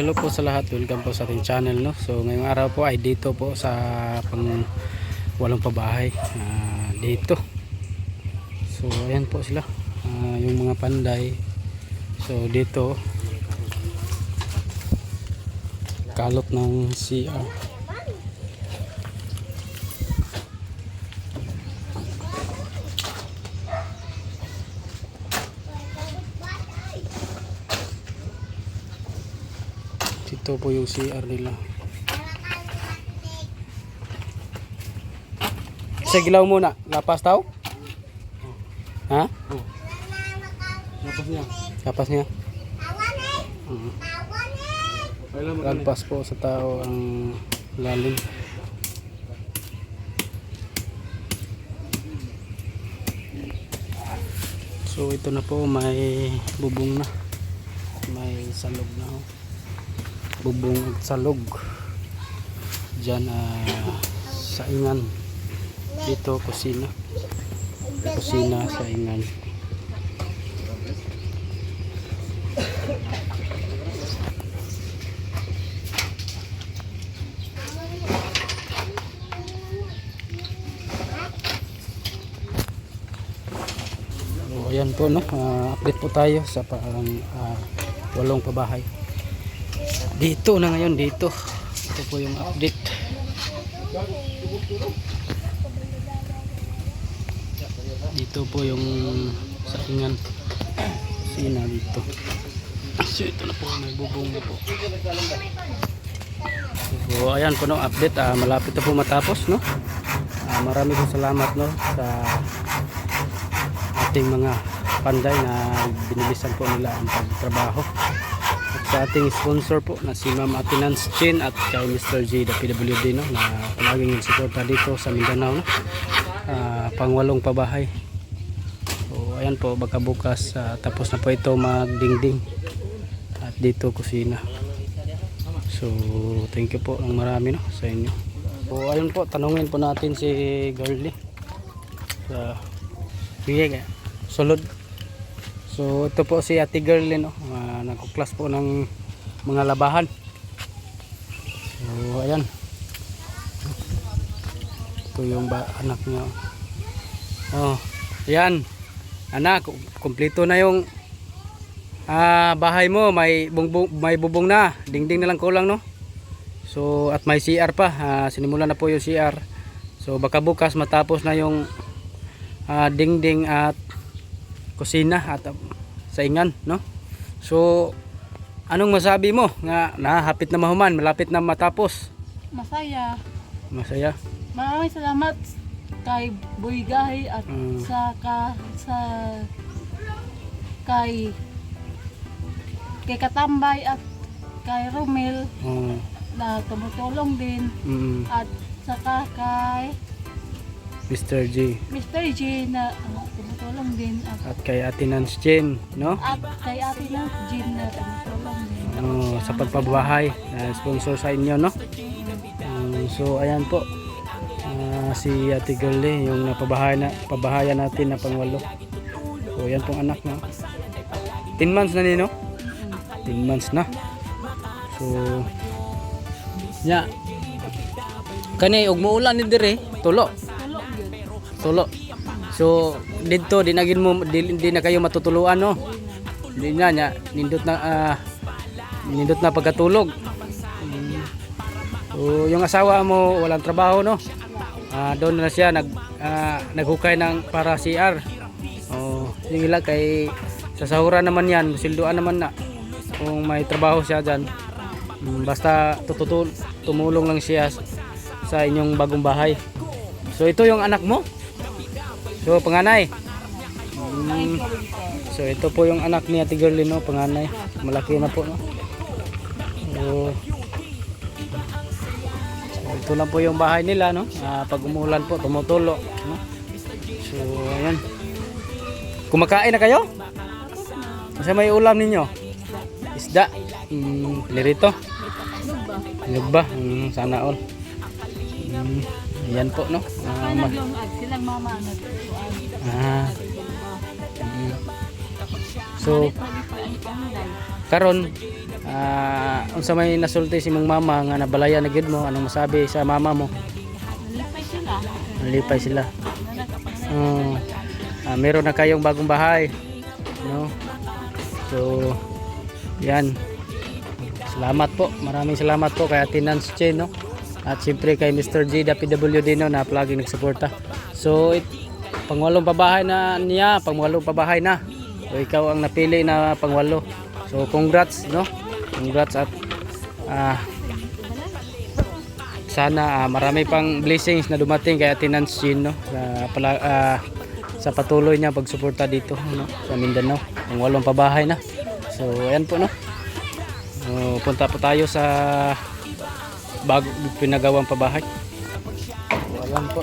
hello po sa lahat. Welcome po sa ating channel, no. So ngayong araw po ay dito po sa walong pabahay dito. So ayan po sila, yung mga panday. So dito kalot ng CR. Ito po yung CR nila. Sigilaw muna. Lapas tao? Ha? Oh. Lapas niya. Lapas niya. Lampas po sa tao ang lalim. So ito na po, may bubong na. May salog na. Bubong at salog dyan, saingan dito, kusina saingan. So ayan po, no, update po tayo sa walong pabahay dito na ngayon. Ito po yung update. Dito po yung saingan, kusina dito. So ito na po, may bubong na po. So ayan po, no, update. Malapit na po matapos, no. Marami po salamat, no, sa ating mga panday na binilisan po nila ang pagtrabaho. Sa ating sponsor po na si Ma'am Atinance Chin at kay Mr. J the PWD, no, na palaging nagsuporta dito sa Mindanao, no. Pangwalong pabahay. So ayan po, baka bukas tapos na po ito magdingding at dito kusina. So thank you po ng marami, no, sa inyo. So ayun po, tanungin po natin si Girlie sa sulod. So ito po si Ate Girlie, no, nagkuklas po ng mga labahan. So ayan, ito yung anak niya. Oh, ayan anak, kumpleto na yung bahay mo. May bubong na, dingding na lang kulang, no. So at may CR pa, sinimulan na po yung CR. So baka bukas matapos na yung dingding at kusina at saingan, no. So anong masabi mo nga hapit na mahuman, malapit na matapos? Masaya. Maraming salamat kay Buygay at kay Katambay at kay Romel na tumutulong din, at saka kay Mr. J na tumutulong din, at kay Atinance Chin, no, at kay Atinance Chin na tumutulong din sa pagpabahay, sponsor sa inyo, no. So ayan po, si Ate Girlie yung pabahayan natin na pangwalo. So ayan pong anak na 10 months na nino, 10 months na. So nya kani og muulan ni dire tulo. So dito di na kayo matutuluan, no. Di na nya nindot na pagkatulog. So yung asawa mo walang trabaho, no. Doon na siya naghukay ng para CR. Sige lang, kay sa sahuran naman yan, silduan naman na kung may trabaho siya dyan. Basta tumulong lang siya sa inyong bagong bahay. So ito yung anak mo, so panganay. So ito po yung anak ni Ate Girlie, no, panganay, malaki na po, no. So ito lang po yung bahay nila, no. Pag umulan po tumutulo, no. So ayan, kumakain na kayo? Kasi may ulam ninyo? Isda, lirito, lugba, sana all. Ayan po, no. Silang mama So karon Unsa may nasulti si mong mama nga nabalaya na gid mo, anong masabi sa mama mo? Nalipay sila. Nalipay sila. Nanakapag Meron na kayong bagong bahay, no? So yan, salamat po, maraming salamat po kay Ate Nance Chen, no? At siyempre kay Mr. G the PWD, no, na palaging nagsuporta. So pangwalong pabahay na niya, pangwalong pabahay na. So ikaw ang napili na pangwalo. So congrats, no? Congrats at sana marami pang blessings na dumating kay Ate Nance Chen, no? Sa patuloy niya pagsuporta dito, no, sa Mindanao. Pangwalong pabahay na. So ayan po, no. Punta po tayo sa bago pinagawang pabahay. So, ayan po.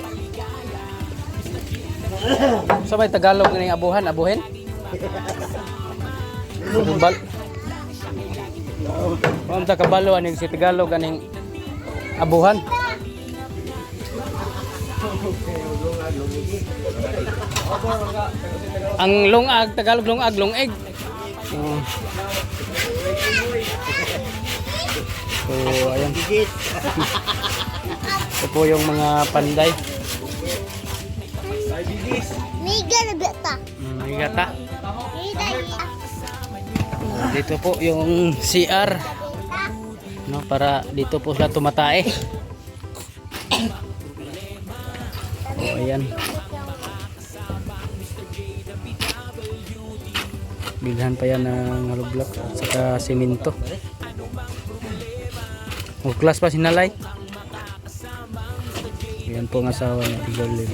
Sa may Tagalog ng abuhin? Bal. Ang kabalo aning si Tagalog aning abuhan. Ang lungag, Tagalog lungag, lungeg. So, ayan. Ito po yung mga panday. Miga na bata. Migata. Miga. Dito po yung CR. No, para dito po sila tumatae. So, ayan. Bilhan pa yan ng hollow block at saka simento. Class pa sinalay. Yan po ang asawa ni Tigolin.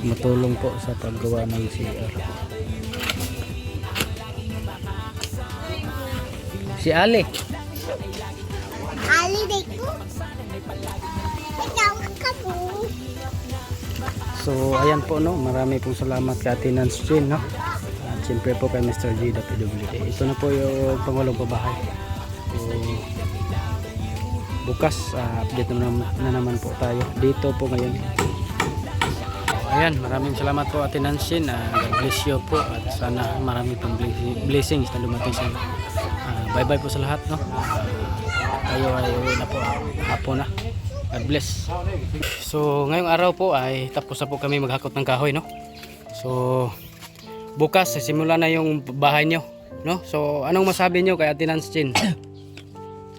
Matulong po sa paggawa ng CR. Si Ali. Ali deko. Ikaw ka po. So ayan po, no, marami pong salamat kay Ate Nance Chen, no. At siyempre po kay Mr. G the PWD. Ito na po yung pangwalong pabahay. So bukas update na naman po tayo dito po ngayon. Ayan, maraming salamat po Ate Nance Chen. God bless you po at sana marami pang blessings na dumating sa inyo. Bye bye po sa lahat, no. Tayo ay uwi na po, hapon na. God bless. So ngayong araw po ay tapos na po kami maghakot ng kahoy, no. So bukas simula na yung bahay nyo, no. So anong masabi nyo kay Ate Nance Chen?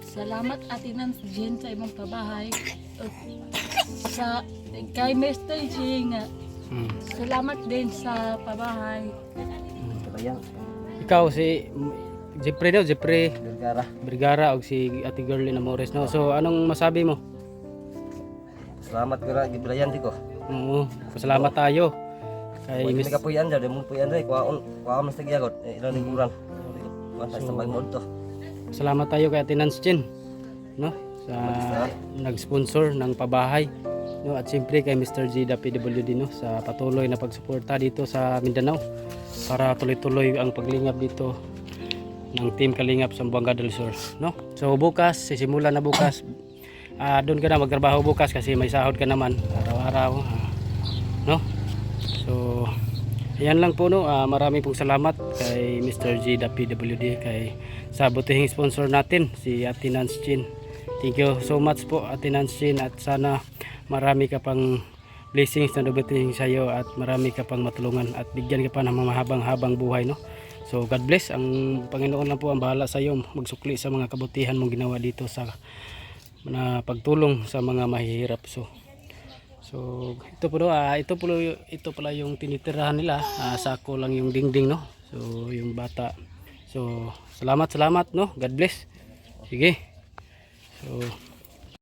Salamat Ate Nance Chen sa imong pabahay. Sa kay Mr. G nga. Salamat din sa pabahay. Ikaw si Jeffrey, no? Jeffrey Vergara o si Ate Girlie Amores, no. So anong masabi mo? Salamat kira gibrayan di ko. Oo, salamat tayo kay Kay Miss. ka puyan daw, demo puyan dai kuwaon mas tagyagot. Ilan ni kurang. Basta sa bagmod to. Salamat tayo kay Ate Nance Chen, no, sa nag-sponsor ng pabahay, no, at siyempre kay Mr. G the PWD, no, sa patuloy na pagsuporta dito sa Mindanao para tuloy-tuloy ang paglingap dito ng Team Kalingap sa Buanga del Sur, no. So bukas, sisimula na bukas. Doon ka na magtrabaho bukas kasi may sahod ka naman araw-araw, no. So ayan lang po, no. Marami pong salamat kay Mr. G the PWD, kay sa butihing sponsor natin si Ate Nance Chen. Thank you so much po Ate Nance Chen, at sana marami ka pang blessings na dumating sa iyo at marami ka pang matulungan at bigyan ka pa ng mahabang-habang buhay, no. So God bless. Ang Panginoon lang po ang bahala sa iyo magsukli sa mga kabutihan mong ginawa dito sa na pagtulong sa mga mahihirap. So ito pala yung tinitirahan nila. Sako lang yung dingding, no. So yung bata. So salamat, no. God bless. Sige. So